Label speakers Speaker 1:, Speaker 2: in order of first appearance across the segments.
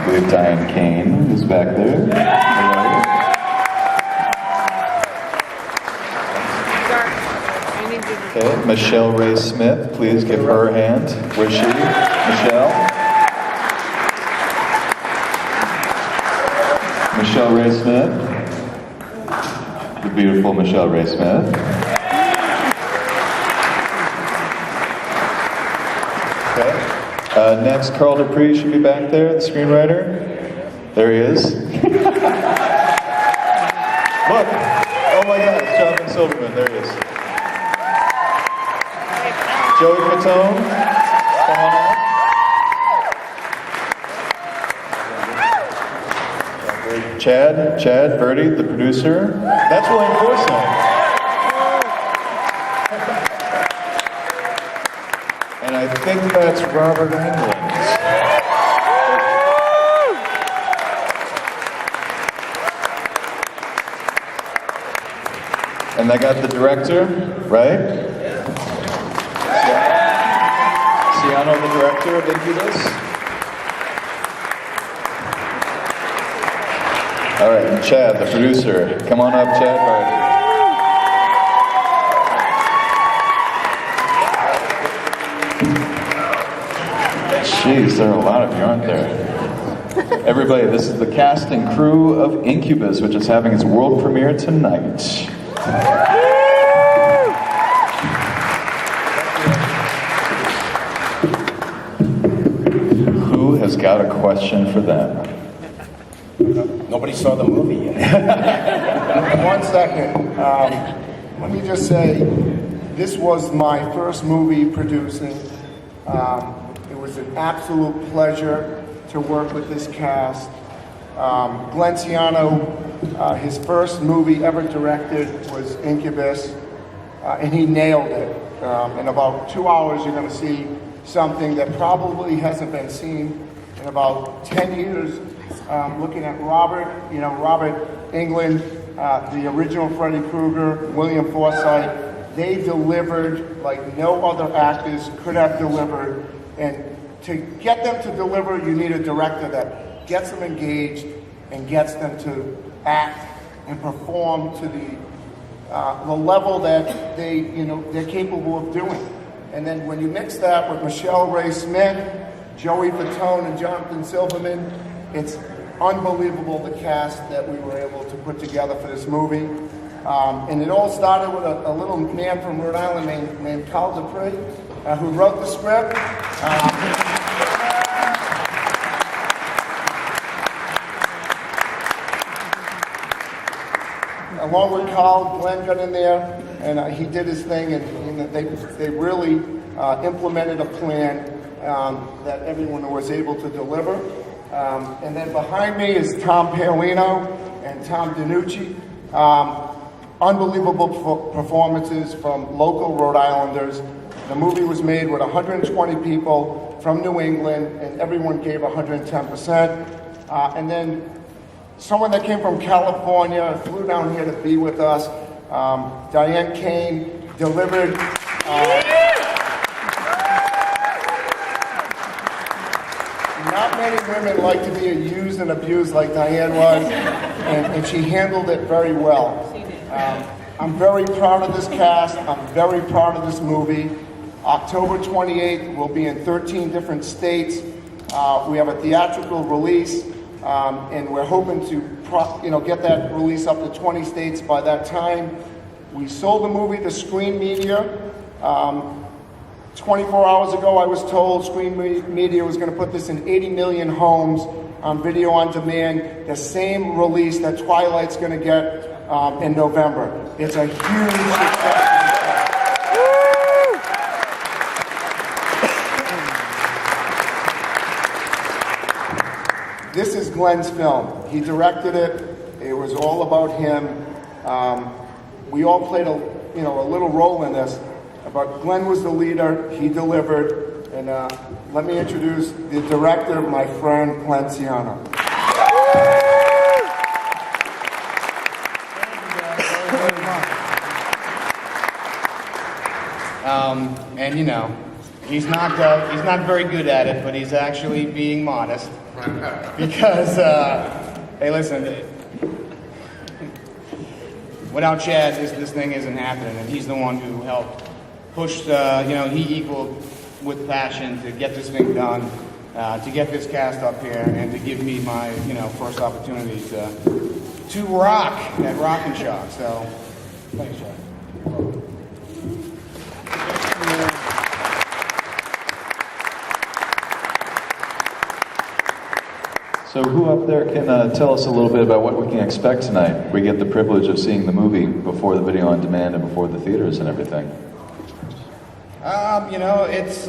Speaker 1: believe Diane Kane is back there. Hello. Okay, Michelle Ray Smith, please give her a hand. Where's she? Michelle? Michelle Ray Smith. The beautiful Michelle Ray Smith. Okay. Next, Carl Dupree should be back there, the screenwriter. There he is. Look! Oh my God, it's Jonathan Silverman. There he is. Joey Fatone, come on up. Chad Birdie, the producer. That's William Forsythe. And I think that's Robert Englund. And I got the director, right? Ciano, the director of Incubus. All right, and Chad, the producer. Come on up, Chad. Jeez, there are a lot of you, aren't there? Everybody, this is the cast and crew of Incubus, which is having its world premiere tonight. Who has got a question for them?
Speaker 2: Nobody saw the movie yet.
Speaker 3: 1 second. Let me just say, this was my first movie producing. It was an absolute pleasure to work with this cast. Glenn Ciano, his first movie ever directed was Incubus, and he nailed it. In about 2 hours, you're going to see something that probably hasn't been seen in about 10 years. Looking at Robert Englund, the original Freddy Krueger, William Forsythe, they delivered like no other actors could have delivered. And to get them to deliver, you need a director that gets them engaged and gets them to act and perform to the level that they're capable of doing. And then when you mix that with Michelle Ray Smith, Joey Fatone, and Jonathan Silverman, it's unbelievable the cast that we were able to put together for this movie. And it all started with a little man from Rhode Island named Carl Dupree, who wrote the script. Along with Carl, Glenn got in there, and he did his thing, and they really implemented a plan that everyone was able to deliver. And then behind me is Tom Paolino and Tom DiNucci. Unbelievable performances from local Rhode Islanders. The movie was made with 120 people from New England, and everyone gave 110%. And then someone that came from California flew down here to be with us. Diane Kane delivered. Not many women like to be used and abused like Diane was, and she handled it very well. I'm very proud of this cast. I'm very proud of this movie. October 28th, we'll be in 13 different states. We have a theatrical release, and we're hoping to get that release up to 20 states by that time. We sold the movie to Screen Media. 24 hours ago, I was told Screen Media was going to put this in 80 million homes on video on demand, the same release that Twilight's going to get in November. It's a huge success. This is Glenn's film. He directed it. It was all about him. We all played a little role in this. But Glenn was the leader, he delivered, and let me introduce the director, my friend, Glenn Ciano.
Speaker 2: And He's not very good at it, but he's actually being modest. Because, hey, listen, without Chad, this thing isn't happening, and he's the one who helped push, he equaled with passion to get this thing done, to get this cast up here, and to give me my, first opportunity to rock at Rock and Shock. So, thanks, Chad.
Speaker 1: So who up there can tell us a little bit about what we can expect tonight? We get the privilege of seeing the movie before the video on demand and before the theaters and everything.
Speaker 2: It's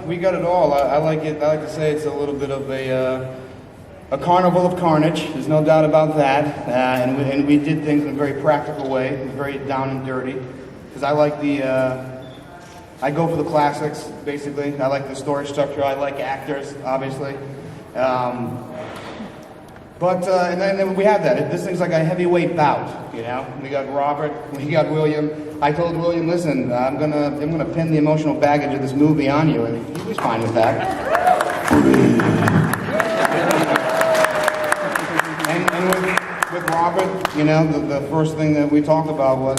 Speaker 2: we got it all. I like to say it's a little bit of a carnival of carnage. There's no doubt about that. And we did things in a very practical way, very down and dirty. Because I like I go for the classics, basically. I like the story structure. I like actors, obviously. And then we have that. This thing's like a heavyweight bout, We got Robert, we got William. I told William, listen, I'm gonna pin the emotional baggage of this movie on you, and he was fine with that. and with Robert, the first thing that we talked about was,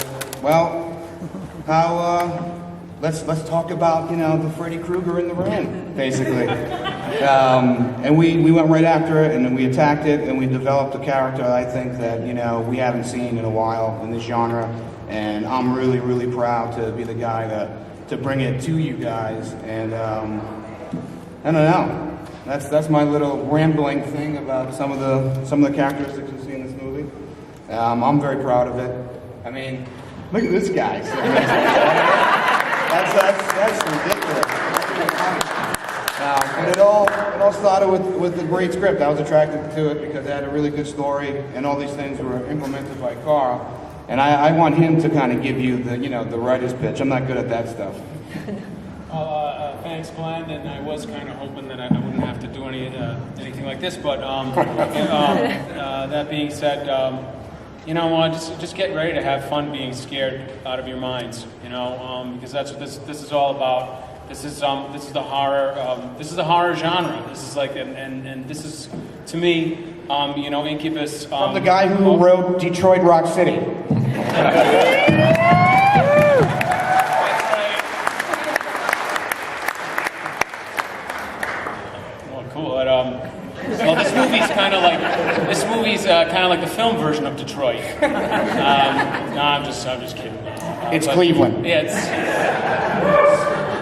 Speaker 2: how let's talk about the Freddy Krueger in the ring, basically. And we went right after it, and then we attacked it, and we developed a character I think that we haven't seen in a while in this genre, and I'm really, really proud to be the guy to bring it to you guys. And I don't know, that's my little rambling thing about some of the characteristics you see in this movie. I'm very proud of it. I mean, look at this guy. That's ridiculous. And it all started with the great script. I was attracted to it because it had a really good story, and all these things were implemented by Carl. And I want him to kind of give you the writer's pitch. I'm not good at that stuff.
Speaker 4: Thanks, Glenn. And I was kind of hoping that I wouldn't have to do anything like this. But that being said, just get ready to have fun being scared out of your minds. Because that's what this is all about. This is the horror. This is the horror genre. This is like, and this is, to me, Incubus.
Speaker 2: From the guy who wrote Detroit Rock City.
Speaker 4: Well, cool. Well, this movie's kind of like the film version of Detroit. No, I'm just kidding.
Speaker 2: It's Cleveland.
Speaker 4: Yeah,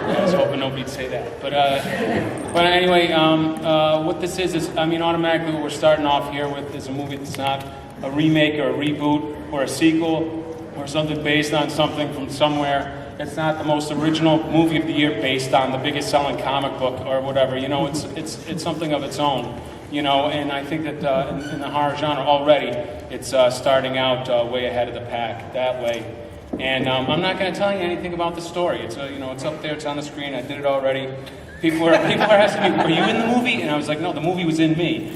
Speaker 4: I was hoping nobody'd say that. But anyway, what this is automatically what we're starting off here with is a movie that's not a remake or a reboot or a sequel or something based on something from somewhere. It's not the most original movie of the year based on the biggest selling comic book or whatever. It's something of its own. And I think that in the horror genre already, it's starting out way ahead of the pack that way. And I'm not going to tell you anything about the story. It's it's up there, it's on the screen. I did it already. People are asking me, "Were you in the movie?" And I was like, "No, the movie was in me."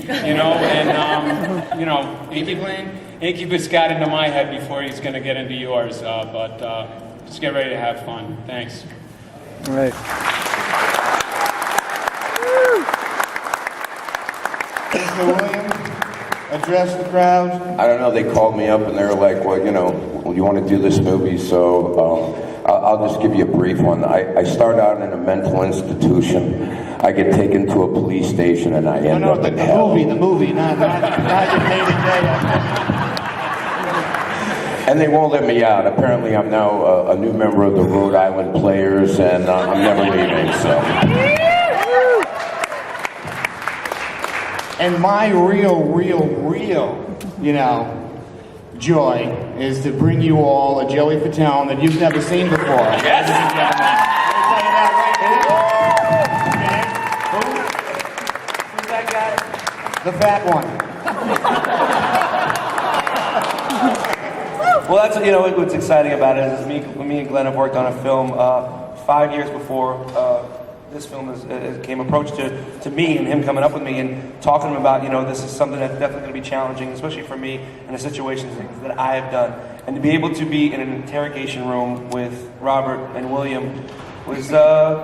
Speaker 4: Incubus got into my head before he's going to get into yours. But just get ready to have fun. Thanks.
Speaker 5: All right.
Speaker 2: Mr. William, address the crowd. I don't know, they called me up and they were like, well, you want to do this movie, so I'll just give you a brief one. I start out in a mental institution. I get taken to a police station and I end up in hell.
Speaker 3: The movie, not your day-to-day.
Speaker 2: And they won't let me out. Apparently I'm now a new member of the Rhode Island Players, and I'm never leaving, so. And my real, joy is to bring you all a Joey Fatone that you've never seen before. Yes. Who's that guy? The fat one.
Speaker 6: Well, that's what's exciting about it is me and Glenn have worked on a film 5 years before this film came approached to me, and him coming up with me and talking to him about this is something that's definitely going to be challenging, especially for me in the situations that I have done, and to be able to be in an interrogation room with Robert and William was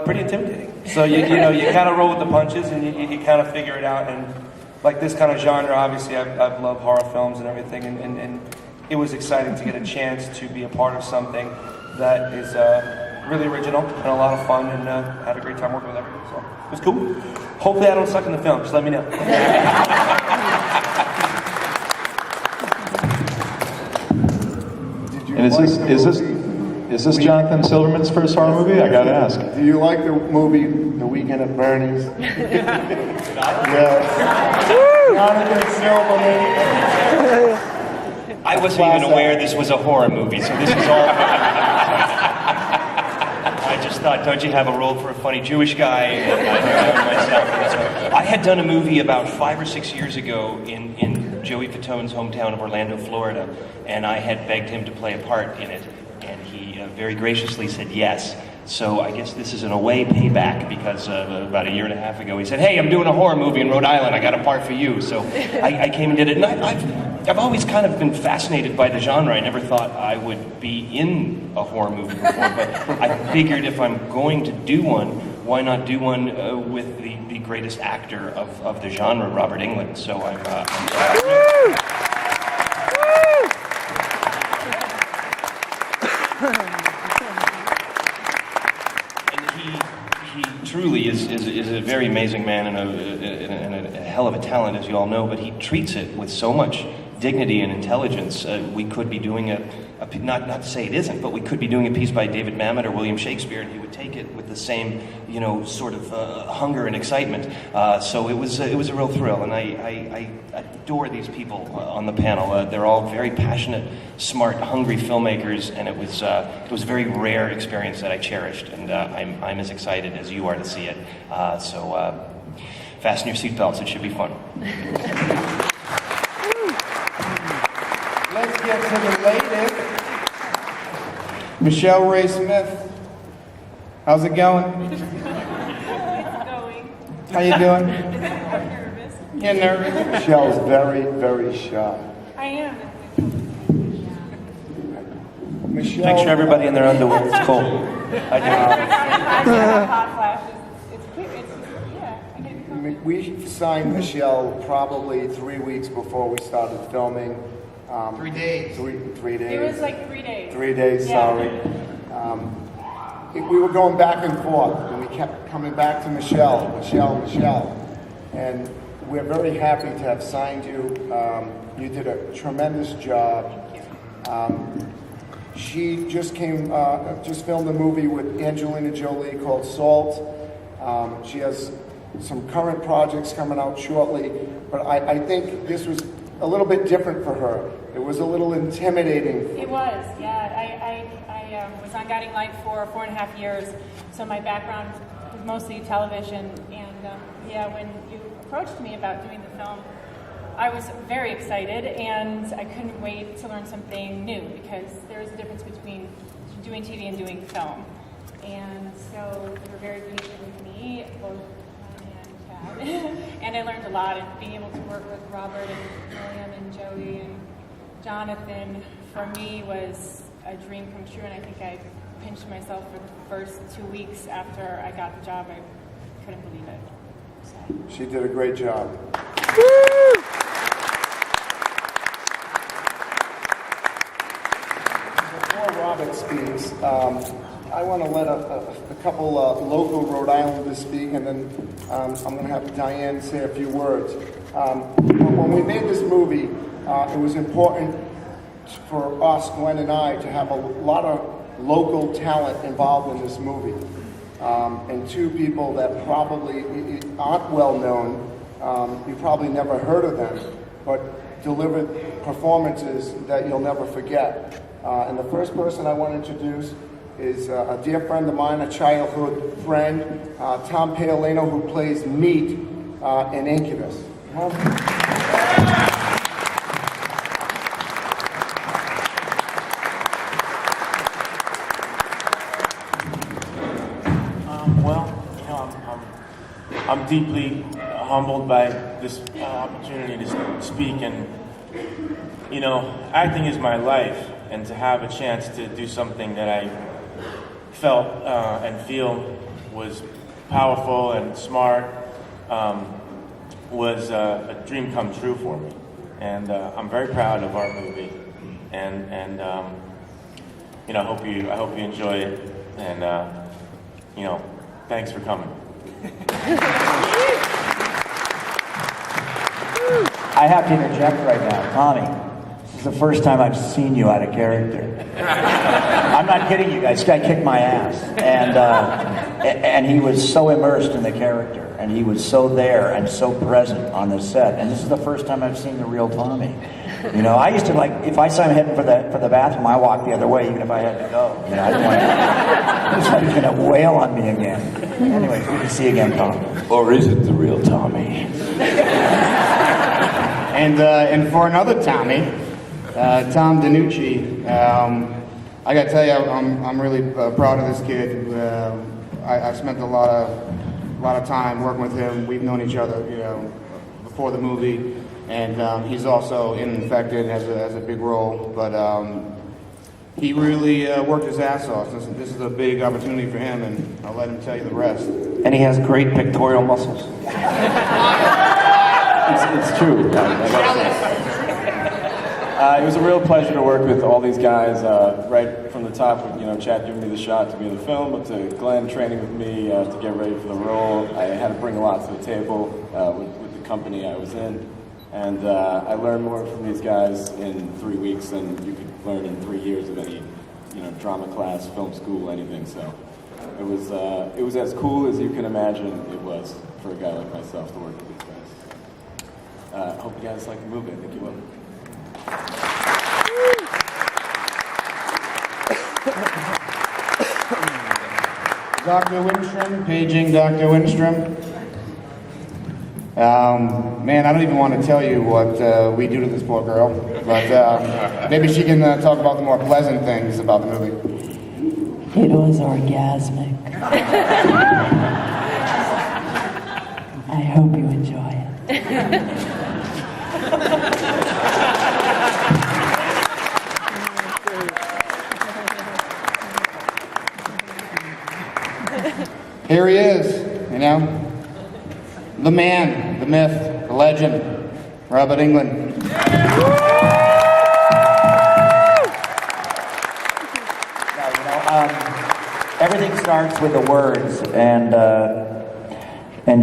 Speaker 6: pretty intimidating. So you kind of roll with the punches and you kind of figure it out. And like this kind of genre, obviously I've loved horror films and everything, and it was exciting to get a chance to be a part of something that is really original and a lot of fun, and had a great time working with everyone. So it was cool. Hopefully I don't suck in the film. Just let me know.
Speaker 3: Did you
Speaker 1: And
Speaker 3: like the movie?
Speaker 1: is this Jonathan Silverman's first horror movie? I gotta ask.
Speaker 3: Do you like the movie The Weekend at Bernie's? Yeah. Jonathan Silverman.
Speaker 5: I wasn't even aware this was a horror movie, so this is all. I just thought, don't you have a role for a funny Jewish guy? And I had done a movie about 5 or 6 years ago in Joey Fatone's hometown of Orlando, Florida, and I had begged him to play a part in it, and he very graciously said yes. So I guess this is in a way payback, because about a year and a half ago he said, hey, I'm doing a horror movie in Rhode Island, I got a part for you. So I came and did it, and I've always kind of been fascinated by the genre. I never thought I would be in a horror movie before, but I figured if I'm going to do one, why not do one with the greatest actor of the genre, Robert Englund. So I'm He truly is a very amazing man and a hell of a talent, as you all know, but he treats it with so much dignity and intelligence. We could be doing not to say it isn't, but we could be doing a piece by David Mamet or William Shakespeare, and he would take it with the same, sort of hunger and excitement. So it was a real thrill, and I adore these people on the panel. They're all very passionate, smart, hungry filmmakers, and it was a very rare experience that I cherished, and I'm as excited as you are to see it. So fasten your seatbelts; it should be fun.
Speaker 2: Let's get to the latest. Michelle Ray Smith. How's it going?
Speaker 7: It's going.
Speaker 2: How you doing?
Speaker 7: Nervous.
Speaker 2: You nervous?
Speaker 3: Michelle's very, very shy.
Speaker 7: I am.
Speaker 3: Michelle,
Speaker 6: Picture everybody in their underwear. It's cool. I do.
Speaker 7: Hot flashes. It's cute. Yeah. I get it.
Speaker 3: We signed Michelle probably 3 weeks before we started filming.
Speaker 2: 3 days.
Speaker 3: Three days.
Speaker 7: It was like 3 days.
Speaker 3: 3 days,
Speaker 7: Yeah.
Speaker 3: sorry. We were going back and forth, and we kept coming back to Michelle. And we're very happy to have signed you. You did a tremendous job. She just filmed a movie with Angelina Jolie called Salt. She has some current projects coming out shortly, but I think this was a little bit different for her. It was a little intimidating.
Speaker 7: It was, yeah. I was on Guiding Light for 4.5 years, so my background was mostly television. And when you approached me about doing the film, I was very excited, and I couldn't wait to learn something new, because there is a difference between doing TV and doing film. And so they were very patient with me, both and Chad. And I learned a lot, and being able to work with Robert and William and Joey and Jonathan, for me, was a dream come true, and I think I pinched myself for the first 2 weeks after I got the job. I couldn't believe it. So.
Speaker 3: She did a great job. Before Robert speaks, I want to let a couple local Rhode Islanders speak, and then I'm going to have Diane say a few words. When we made this movie, it was important for us, Glenn and I, to have a lot of local talent involved in this movie. And two people that probably aren't well known, you probably never heard of them, but delivered performances that you'll never forget. And the first person I want to introduce is a dear friend of mine, a childhood friend, Tom Paolino, who plays Meat in Incubus.
Speaker 8: I'm deeply humbled by this opportunity to speak, and acting is my life, and to have a chance to do something that I felt and feel was powerful and smart was a dream come true for me. And I'm very proud of our movie. And you know, I hope you enjoy it. And you know, thanks for coming.
Speaker 9: I have to interject right now. Tommy, this is the first time I've seen you out of character. I'm not kidding you guys. This guy kicked my ass. And he was so immersed in the character. And he was so there and so present on the set. And this is the first time I've seen the real Tommy. You know, I used to, like, if I saw him heading for the bathroom, I walked the other way, even if I had to go. You know, I didn't want to. I was like, he's going to wail on me again. Anyways, good to see you again, Tom.
Speaker 10: Or is it the real Tommy?
Speaker 2: And for another Tommy, Tom DiNucci, I got to tell you, I'm really proud of this kid. I spent a lot of time working with him. We've known each other, you know, before the movie, and he's also in Infected, has a big role. But he really worked his ass off. This is a big opportunity for him, and I'll let him tell you the rest.
Speaker 6: And he has great pictorial muscles.
Speaker 11: It's true. It was a real pleasure to work with all these guys, right from the top, with, you know, Chad giving me the shot to be in the film, up to Glenn training with me to get ready for the role. I had to bring a lot to the table with the company I was in, and I learned more from these guys in 3 weeks than you could learn in 3 years of any, you know, drama class, film school, anything. So it was as cool as you can imagine it was for a guy like myself to work with these guys. I hope you guys like the movie. I think you will.
Speaker 2: Dr. Winstrom, paging Dr. Winstrom. Man, I don't even want to tell you what we do to this poor girl, but maybe she can talk about the more pleasant things about the movie.
Speaker 12: It was orgasmic. I hope you enjoy it.
Speaker 2: Here he is, you know, the man, the myth, the legend, Robert Englund.
Speaker 9: Everything starts with the words, and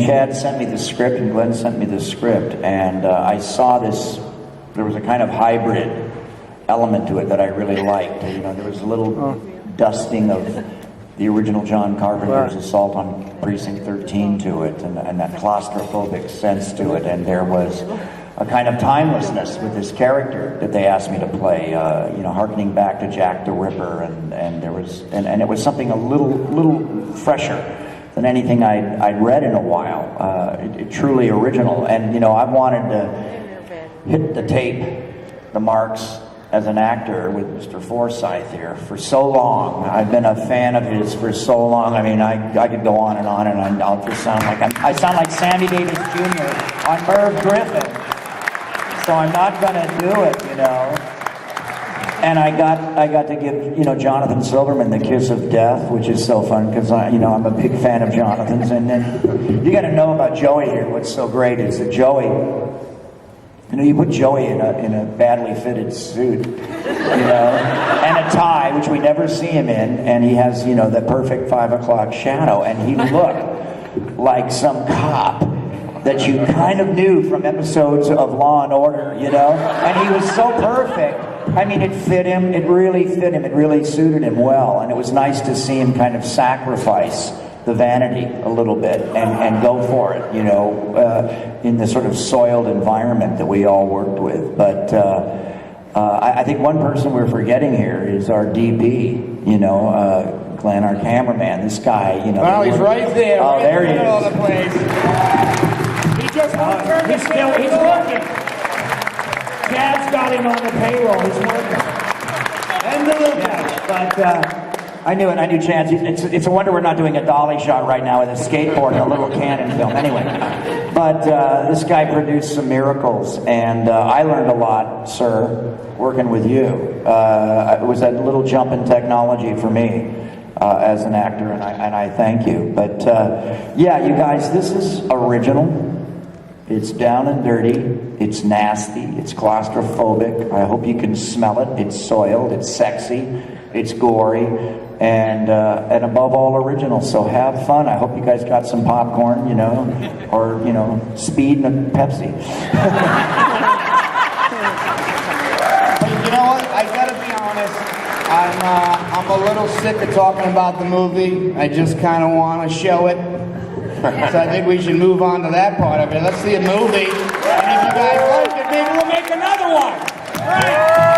Speaker 9: Chad sent me the script, and Glenn sent me the script, and I saw this. There was a kind of hybrid element to it that I really liked. You know, there was a little dusting of the original John Carpenter's Assault on Precinct 13 to it, and that claustrophobic sense to it, and there was a kind of timelessness with this character that they asked me to play, you know, harkening back to Jack the Ripper, and there was, and it was something a little fresher than anything I'd read in a while. It truly original, and you know, I've wanted to hit the tape, the marks as an actor with Mr. Forsythe here for so long. I've been a fan of his for so long. I mean, I could go on, and I'll just sound like I sound like Sammy Davis Jr. on Merv Griffin. So I'm not gonna do it, you know. And I got to give, you know, Jonathan Silverman the kiss of death, which is so fun because I'm a big fan of Jonathan's. And then you got to know about Joey here. What's so great is that Joey, you know, you put Joey in a badly fitted suit, you know, and a tie, which we never see him in, and he has, you know, the perfect 5 o'clock shadow, and he looked like some cop that you kind of knew from episodes of Law and Order, you know, and he was so perfect. I mean, it fit him, it really fit him, it really suited him well, and it was nice to see him kind of sacrifice the vanity a little bit and go for it, you know, in the sort of soiled environment that we all worked with. But I think one person we're forgetting here is our DP, you know, Glenn, our cameraman. This guy, you know.
Speaker 2: Well, he's right there.
Speaker 9: Oh,
Speaker 2: right
Speaker 9: there he is.
Speaker 2: All the place. He just won't turn
Speaker 9: He's working. Chad's got him on the payroll. He's working. And the little guy. But I knew Chad. It's a wonder we're not doing a dolly shot right now with a skateboard and a little cannon film. Anyway, but this guy produced some miracles, and I learned a lot, sir, working with you. It was that little jump in technology for me. as an actor, and I thank you. But yeah, you guys, this is original. It's down and dirty. It's nasty. It's claustrophobic. I hope you can smell it. It's soiled. It's sexy. It's gory. And above all, original. So have fun. I hope you guys got some popcorn, you know, or, you know, Speed and a Pepsi.
Speaker 2: But you know what? I gotta be honest. I'm a little sick of talking about the movie. I just kind of want to show it. So I think we should move on to that part of it. Let's see a movie. And if you guys like it, maybe we'll make another one. Right.